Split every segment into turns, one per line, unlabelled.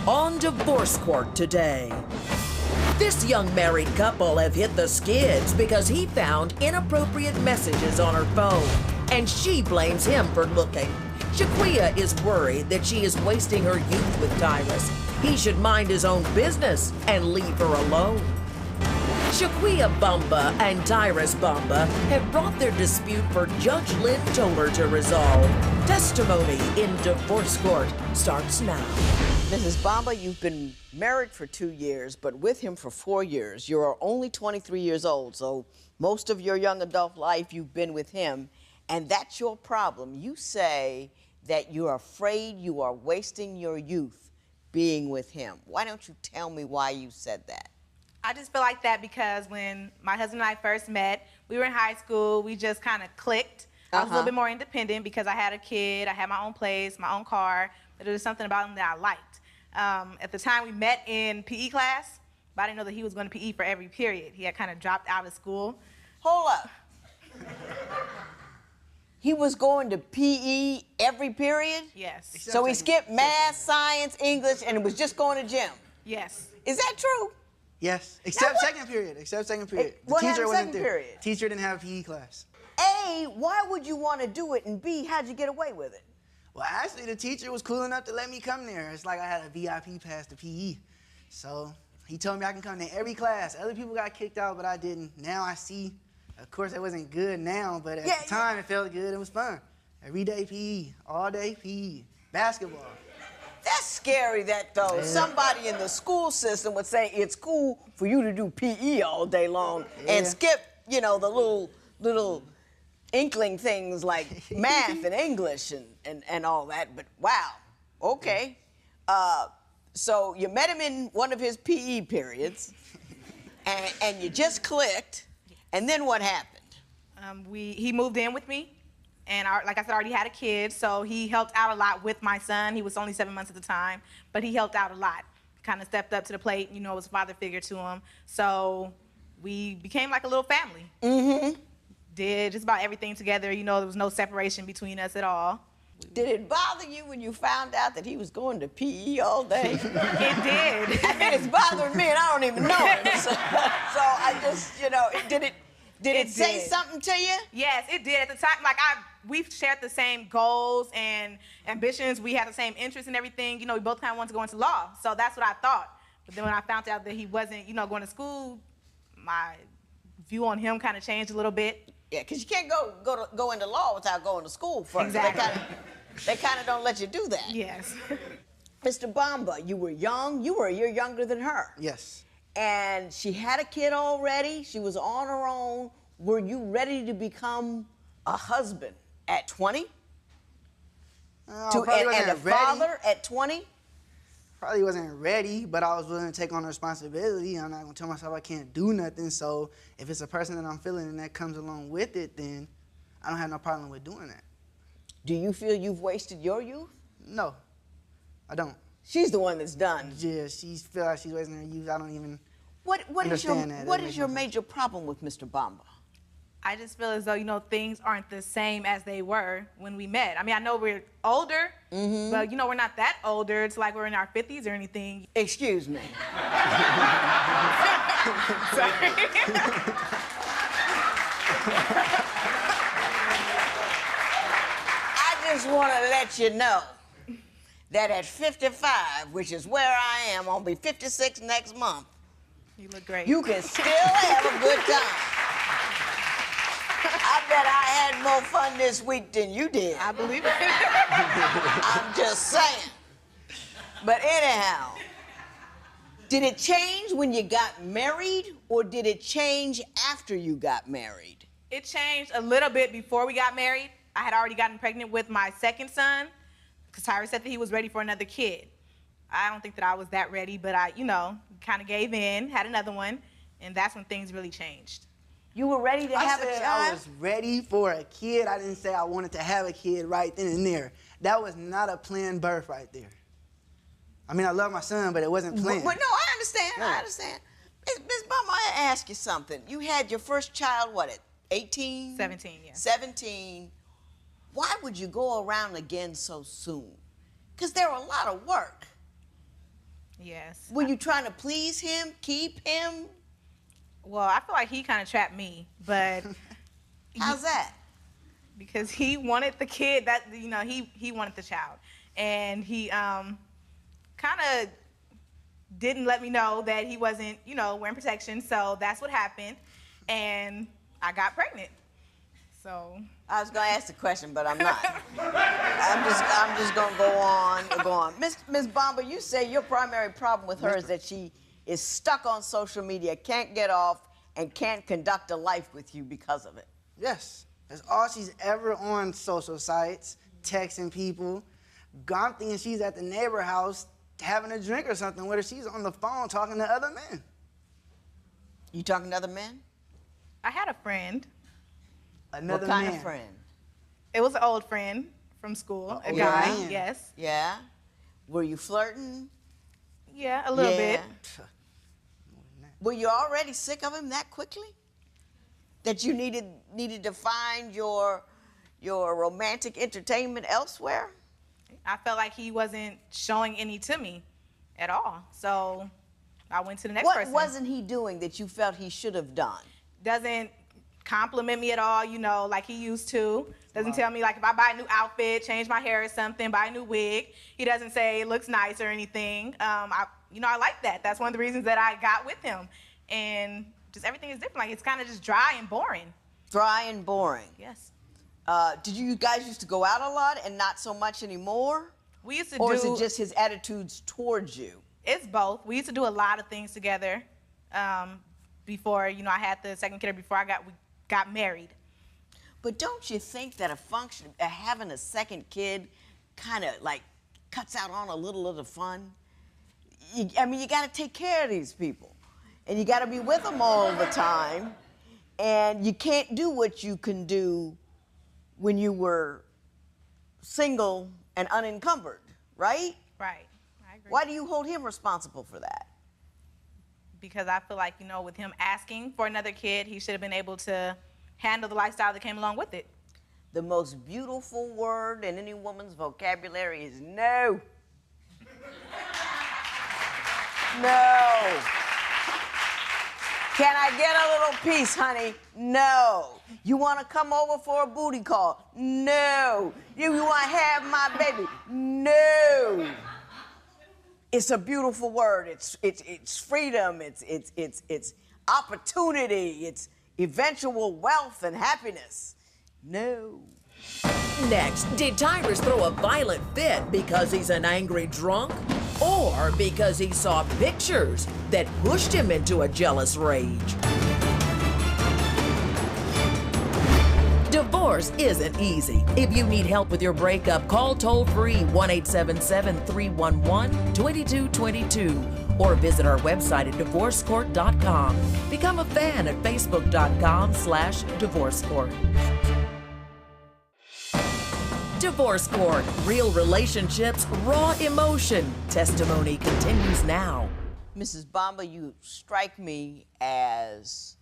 on divorce court today. This young married couple have hit the skids because he found inappropriate messages on her phone, and she blames him for looking. Shaquea is worried that she is wasting her youth with Tyris. He should mind his own business and leave her alone. Shaquea Bamba and Tyris Bamba have brought their dispute for Judge Lynn Toler to resolve. Testimony in divorce court starts now.
Mrs. Bamba, you've been married for 2 years, but with him for 4 years. You're only 23 years old, so most of your young adult life you've been with him, and that's your problem. You say that you're afraid you are wasting your youth being with him. Why don't you tell me why you said that?
I just feel like that because when my husband and I first met, we were in high school, we just kind of clicked. I was a little bit more independent because I had a kid, I had my own place, my own car, but there was something about him that I liked. At the time we met in PE class, but I didn't know that he was going to PE for every period. He had kind of dropped out of school.
Hold up. He was going to PE every period?
Yes.
So he skipped math, science, English, and was just going to gym?
Yes.
Is that true?
Yes, except second period.
What happened second period?
Teacher didn't have a PE class.
A, why would you want to do it? And B, how'd you get away with it?
Well, actually, the teacher was cool enough to let me come there. It's like I had a VIP pass to PE. So he told me I can come to every class. Other people got kicked out, but I didn't. Now I see. Of course, it wasn't good now, but at the time, it felt good. It was fun. Every day PE, all day PE, basketball.
That's scary, though. Somebody in the school system would say it's cool for you to do PE all day long and skip, you know, the little inkling things like math and English and all that. But wow, okay. So you met him in one of his PE periods, and you just clicked, and then what happened?
He moved in with me. And like I said, I already had a kid, so he helped out a lot with my son. He was only 7 months at the time, but he helped out a lot. Kind of stepped up to the plate, you know, was a father figure to him. So we became like a little family. Mm-hmm. Did just about everything together. You know, there was no separation between us at all.
Did it bother you when you found out that he was going to PE all day?
It did.
I mean, it's bothering me, and I don't even know him. So I just, you know, did it say something to you?
Yes, it did. At the time, like we shared the same goals and ambitions. We had the same interests and everything. You know, we both kind of wanted to go into law. So that's what I thought. But then when I found out that he wasn't, you know, going to school, my view on him kind of changed a little bit.
Yeah, because you can't go into law without going to school first.
Exactly.
They kind of don't let you do that.
Yes.
Mr. Bamba, you were young. You were a year younger than her.
Yes.
And she had a kid already. She was on her own. Were you ready to become a husband at 20? And a father at 20?
Probably wasn't ready, but I was willing to take on the responsibility. I'm not gonna tell myself I can't do nothing. So if it's a person that I'm feeling and that comes along with it, then I don't have no problem with doing that.
Do you feel you've wasted your youth?
No, I don't.
She's the one that's done.
Yeah, she feels like she's wasting her youth. I don't even
What
understand that.
What is your major problem with Mr. Bamba?
I just feel as though, you know, things aren't the same as they were when we met. I mean, I know we're older, but, you know, we're not that older. It's like we're in our 50s or anything.
Excuse me.
Sorry.
I just want to let you know that at 55, which is where I am, I'll be 56 next month.
You look great.
You can still have a good time. I bet I had more fun this week than you did.
I believe it.
I'm just saying. But anyhow, did it change when you got married, or did it change after you got married?
It changed a little bit before we got married. I had already gotten pregnant with my second son, because Tyris said that he was ready for another kid. I don't think that I was that ready, but I, you know, kind of gave in, had another one, and that's when things really changed.
You were ready to have a child?
I was ready for a kid. I didn't say I wanted to have a kid right then and there. That was not a planned birth right there. I mean, I love my son, but it wasn't planned.
Well, no, I understand. Yeah. I understand. Ms. Bamba, I ask you something. You had your first child, what, at 18?
17, yeah.
17. Why would you go around again so soon? Because they're a lot of work.
Yes.
Were you trying to please him, keep him?
Well, I feel like he kind of trapped me, but
How's that?
because he wanted the kid, that he wanted the child, and he kind of didn't let me know that he wasn't wearing protection. So that's what happened, and I got pregnant. So
I was gonna ask the question, but I'm not. I'm just gonna go on. Miss Bomber, you say your primary problem with her is that she is stuck on social media, can't get off, and can't conduct a life with you because of it.
Yes, that's all she's ever on social sites, texting people. I'm thinking she's at the neighbor house having a drink or something with her. She's on the phone talking to other men.
You talking to other men?
I had a friend.
Another
What kind
man.
of friend?
It was an old friend from school, a
old
guy.
man.
Yes.
Yeah. Were you flirting?
Yeah, a little bit.
Were you already sick of him that quickly? That you needed to find your romantic entertainment elsewhere?
I felt like he wasn't showing any to me at all. So I went to the next person.
What wasn't he doing that you felt he should have done?
Doesn't compliment me at all, like he used to. Doesn't tell me, like, if I buy a new outfit, change my hair or something, buy a new wig, he doesn't say it looks nice or anything. I like that. That's one of the reasons that I got with him. And just everything is different. Like, it's kind of just dry and boring.
Dry and boring.
Yes.
Did you guys used to go out a lot and not so much anymore?
We used to
Or is it just his attitudes towards you?
It's both. We used to do a lot of things together before, I had the second kid, or before we got married.
But don't you think that having a second kid kind of like cuts out on a little of the fun? You got to take care of these people, and you got to be with them all the time, and you can't do what you can do when you were single and unencumbered, right?
Right. I agree.
Why do you hold him responsible for that?
Because I feel like, with him asking for another kid, he should have been able to handle the lifestyle that came along with it.
The most beautiful word in any woman's vocabulary is no. No. Can I get a little peace, honey? No. You want to come over for a booty call? No. You want to have my baby? No. It's a beautiful word. It's freedom. It's opportunity. It's eventual wealth and happiness. No.
Next, did Tyris throw a violent fit because he's an angry drunk? Or because he saw pictures that pushed him into a jealous rage? Divorce isn't easy. If you need help with your breakup, call toll-free 1-877-311-2222 or visit our website at divorcecourt.com. Become a fan at facebook.com/divorcecourt. Divorce Court, real relationships, raw emotion. Testimony continues now.
Mrs. Bomber, you strike me as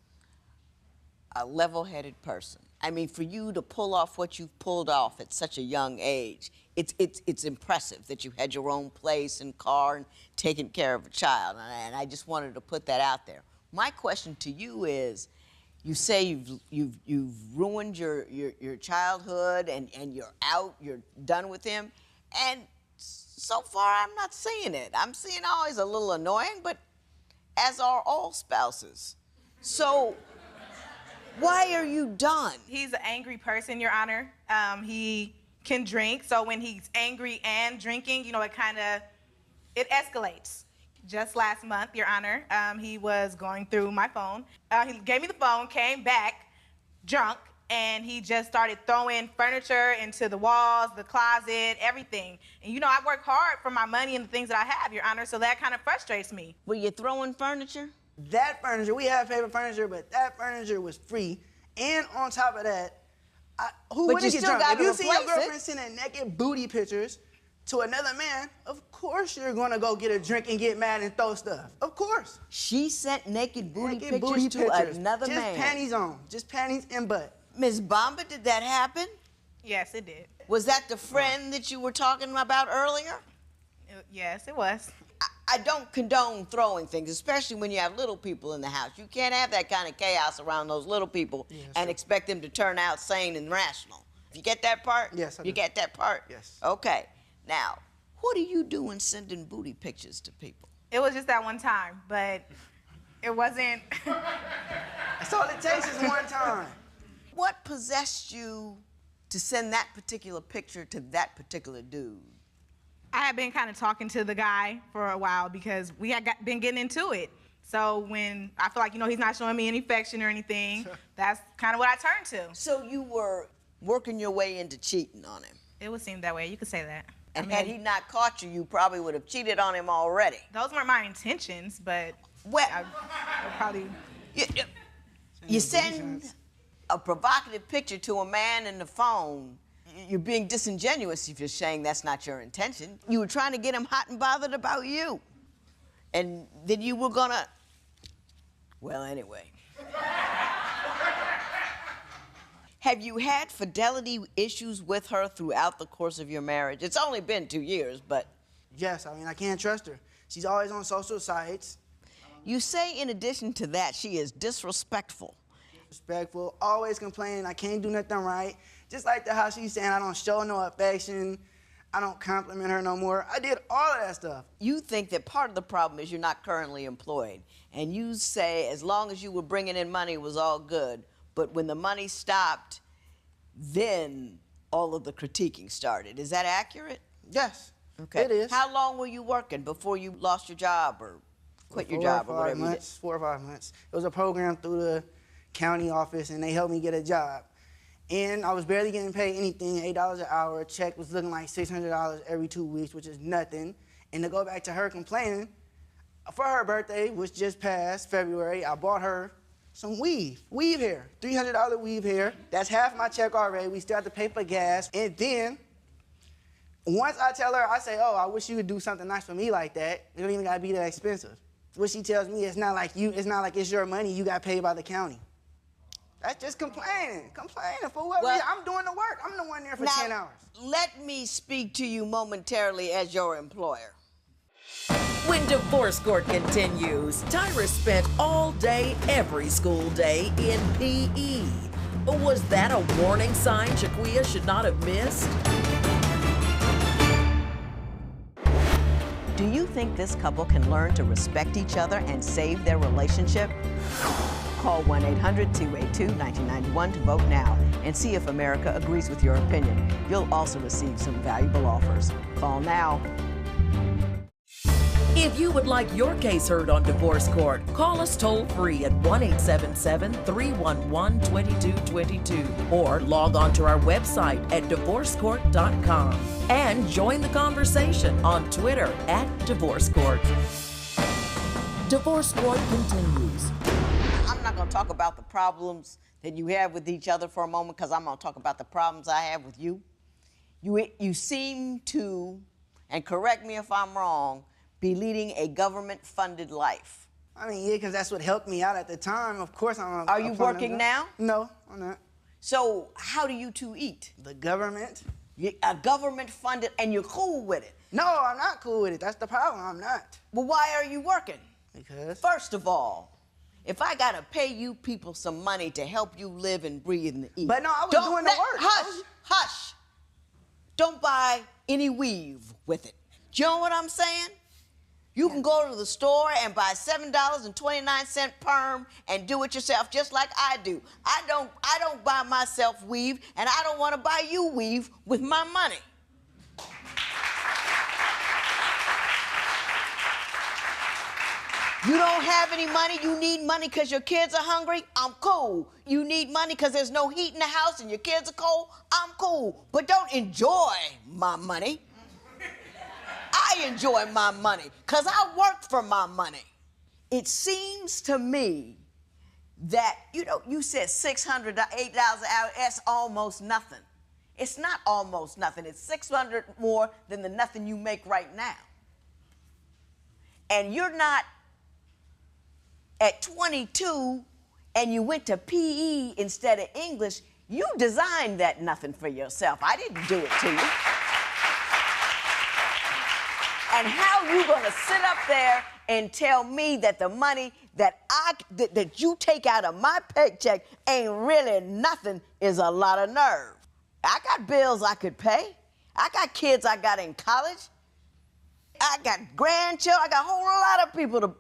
a level-headed person. For you to pull off what you've pulled off at such a young age, it's impressive that you had your own place and car and taken care of a child, and I just wanted to put that out there. My question to you is, you say you've ruined your childhood and you're out, you're done with him, and so far I'm not seeing it. I'm seeing, he's a little annoying, but as are all spouses. So why are you done?
He's an angry person, Your Honor. He can drink, so when he's angry and drinking, it escalates. Just last month, Your Honor, he was going through my phone. He gave me the phone, came back drunk, and he just started throwing furniture into the walls, the closet, everything. And I work hard for my money and the things that I have, Your Honor, so that kind of frustrates me.
Were you throwing furniture?
That furniture, we have favorite furniture, but that furniture was free. And on top of that, who wouldn't get drunk? If you see your girlfriend sending naked booty pictures to another man, of course you're gonna go get a drink and get mad and throw stuff. Of course.
She sent naked booty pictures to another man.
Just panties on, just panties and butt.
Ms. Bomber, did that happen?
Yes, it did.
Was that the friend that you were talking about earlier?
Yes, it was.
I don't condone throwing things, especially when you have little people in the house. You can't have that kind of chaos around those little people and expect them to turn out sane and rational. You get that part?
Yes, I do.
You get that part?
Yes.
Okay. Now, what do you do in sending booty pictures to people?
It was just that one time, but it wasn't.
That's all it takes is one time.
What possessed you to send that particular picture to that particular dude?
I had been kind of talking to the guy for a while because we had been getting into it. So when I feel like, you know, he's not showing me any affection or anything, that's kind of what I turned to.
So you were working your way into cheating on him?
It would seem that way. You could say that.
And had he not caught you, you probably would have cheated on him already.
Those weren't my intentions, but
Well,
I probably...
You send a provocative picture to a man in the phone. You're being disingenuous if you're saying that's not your intention. You were trying to get him hot and bothered about you. And then you were gonna... Well, anyway. Have you had fidelity issues with her throughout the course of your marriage? It's only been 2 years, but...
Yes, I mean, I can't trust her. She's always on social sites.
You say in addition to that, she is disrespectful.
Respectful, always complaining I can't do nothing right. Just like how she's saying I don't show no affection, I don't compliment her no more. I did all of that stuff.
You think that part of the problem is you're not currently employed, and you say as long as you were bringing in money, it was all good. But when the money stopped, then all of the critiquing started. Is that accurate?
Yes,
Okay.
it is.
How long were you working before you lost your job or quit your job or whatever you did?
4 or 5 months. It was a program through the county office, and they helped me get a job. And I was barely getting paid anything, $8 an hour. A check was looking like $600 every 2 weeks, which is nothing. And to go back to her complaining, for her birthday, which just passed February, I bought her some weave hair, $300 weave hair. That's half my check already. We still have to pay for gas. And then, once I tell her, I say, oh, I wish you would do something nice for me like that. It don't even gotta be that expensive. What she tells me, it's not like it's your money, you got paid by the county. That's just complaining for what reason? I'm doing the work. I'm the one there for 10 hours.
Let me speak to you momentarily as your employer.
When divorce court continues, Tyris spent all day, every school day in PE. Was that a warning sign Shaquea should not have missed?
Do you think this couple can learn to respect each other and save their relationship? Call 1-800-282-1991 to vote now and see if America agrees with your opinion. You'll also receive some valuable offers. Call now.
If you would like your case heard on divorce court, call us toll-free at 1-877-311-2222 or log on to our website at divorcecourt.com and join the conversation on Twitter @divorcecourt. Divorce court continues.
I'm not going to talk about the problems that you have with each other for a moment because I'm going to talk about the problems I have with you. You seem to, and correct me if I'm wrong, be leading a government-funded life.
I mean, yeah, because that's what helped me out at the time. Of course, I'm.
Are you working now?
No, I'm not.
So how do you two eat?
The government?
A government-funded, and you're cool with it?
No, I'm not cool with it. That's the problem. I'm not.
Well, why are you working?
Because?
First of all, if I gotta pay you people some money to help you live and breathe and eat.
But no, I was doing the work.
Hush. Don't buy any weave with it. Do you know what I'm saying? You can go to the store and buy $7.29 perm and do it yourself just like I do. I don't buy myself weave, and I don't want to buy you weave with my money. You don't have any money, you need money because your kids are hungry, I'm cool. You need money because there's no heat in the house and your kids are cold, I'm cool. But don't enjoy my money. I enjoy my money because I work for my money. It seems to me that, you said $600, $8 an hour, that's almost nothing. It's not almost nothing. It's $600 more than the nothing you make right now. And you're not at 22 and you went to PE instead of English. You designed that nothing for yourself. I didn't do it to you. And how you gonna sit up there and tell me that the money that that you take out of my paycheck ain't really nothing is a lot of nerve. I got bills I could pay. I got kids I got in college. I got grandchildren. I got a whole lot of people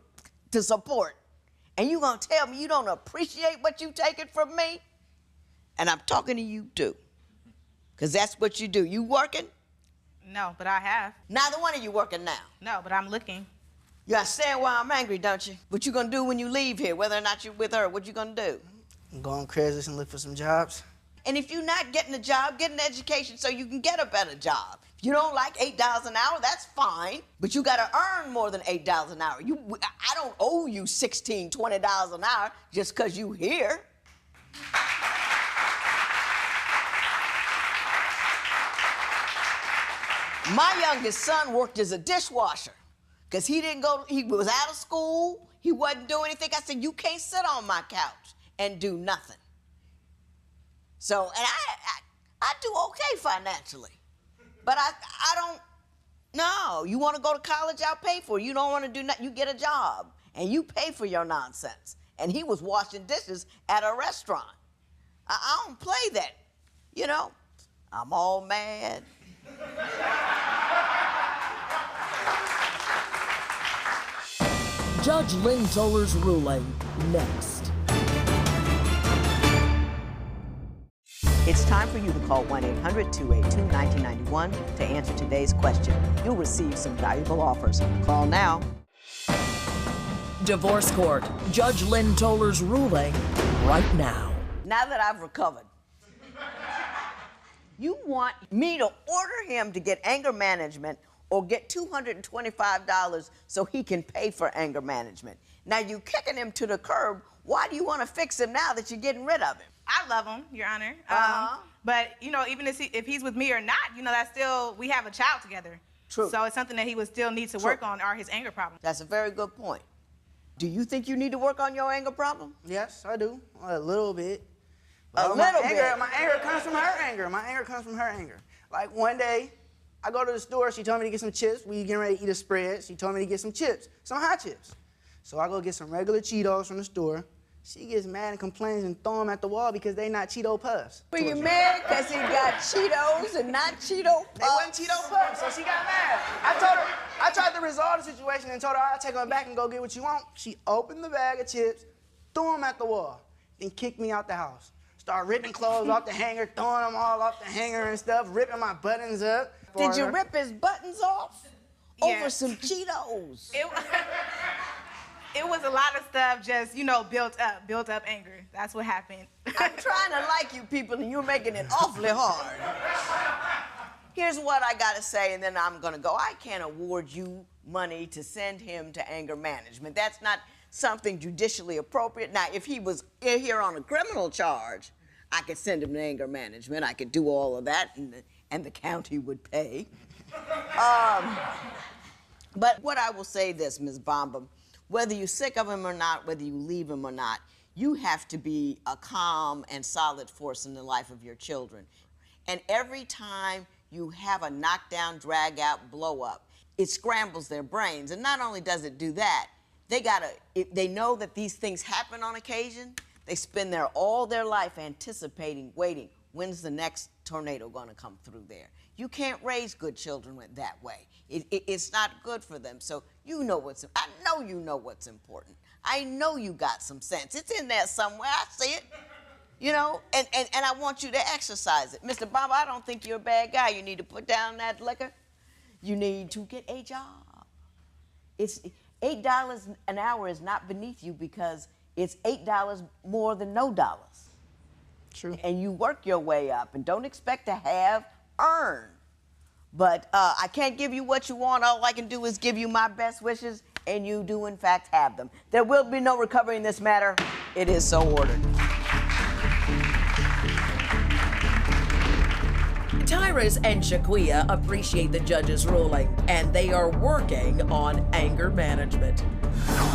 to support. And you gonna tell me you don't appreciate what you taking from me? And I'm talking to you too. Because that's what you do. You working?
No, but I have.
Neither one of you working now.
No, but I'm looking.
You understand why I'm angry, don't you? What you gonna do when you leave here, whether or not you're with her, what you gonna do?
Go on Craigslist and look for some jobs.
And if you're not getting a job, get an education so you can get a better job. If you don't like $8 an hour, that's fine. But you gotta earn more than $8 an hour. I don't owe you $16, $20 an hour just because you here. My youngest son worked as a dishwasher because he was out of school, he wasn't doing anything. I said, you can't sit on my couch and do nothing. So, and I do okay financially, but I don't, no, you want to go to college, I'll pay for it. You don't want to do nothing, you get a job and you pay for your nonsense. And he was washing dishes at a restaurant. I don't play that, you know. I'm all mad.
Judge Lynn Toler's ruling next.
It's time for you to call 1-800-282-1991 to answer today's question. You'll receive some valuable offers. Call now.
Divorce Court. Judge Lynn Toler's ruling right now.
Now that I've recovered, you want me to order him to get anger management or get $225 so he can pay for anger management. Now you kicking him to the curb. Why do you want to fix him now that you're getting rid of him?
I love him, Your Honor. But, you know, even if he's with me or not, you know, that's still, we have a child together.
True.
So it's something that he would still need to work on, are his anger problems.
That's a very good point. Do you think you need to work on your anger problem?
Yes, I do. A little bit.
A little bit?
My anger comes from her anger. My anger comes from her anger. Like one day, I go to the store, she told me to get some chips. We getting ready to eat a spread. She told me to get some chips, some hot chips. So I go get some regular Cheetos from the store. She gets mad and complains and throw them at the wall because they not Cheeto Puffs.
Were you mad because he got Cheetos and not Cheeto Puffs?
They wasn't Cheeto Puffs, so she got mad. I tried to resolve the situation and told her I'll take them back and go get what you want. She opened the bag of chips, threw them at the wall, then kicked me out the house. Started ripping clothes off the hanger, throwing them all off the hanger and stuff, ripping my buttons up.
Did you rip his buttons off?
Yeah.
Over some Cheetos?
It was a lot of stuff just, you know, built up anger. That's what happened.
I'm trying to like you people and you're making it awfully hard. Here's what I gotta say and then I'm gonna go. I can't award you money to send him to anger management. That's not something judicially appropriate. Now, if he was here on a criminal charge, I could send him to anger management. I could do all of that and the county would pay. But what I will say this, Ms. Bomba, whether you're sick of him or not, whether you leave him or not, you have to be a calm and solid force in the life of your children. And every time you have a knockdown, drag out, blow up, it scrambles their brains. And not only does it do that, they know that these things happen on occasion. They spend all their life anticipating, waiting, when's the next tornado gonna come through there? You can't raise good children that way. It's not good for them. So you know I know you know what's important. I know you got some sense. It's in there somewhere, I see it. You know, and I want you to exercise it. Mr. Bob, I don't think you're a bad guy. You need to put down that liquor. You need to get a job. It's $8 an hour is not beneath you because it's $8 more than no dollars.
True.
And you work your way up and don't expect to earn. But I can't give you what you want. All I can do is give you my best wishes, and you do, in fact, have them. There will be no recovery in this matter. It is so ordered.
Tyris and Shaquea appreciate the judge's ruling, and they are working on anger management.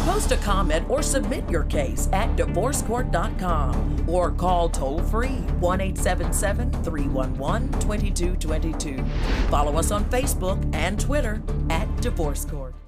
Post a comment or submit your case at divorcecourt.com or call toll-free 1-877-311-2222. Follow us on Facebook and Twitter at Divorce Court.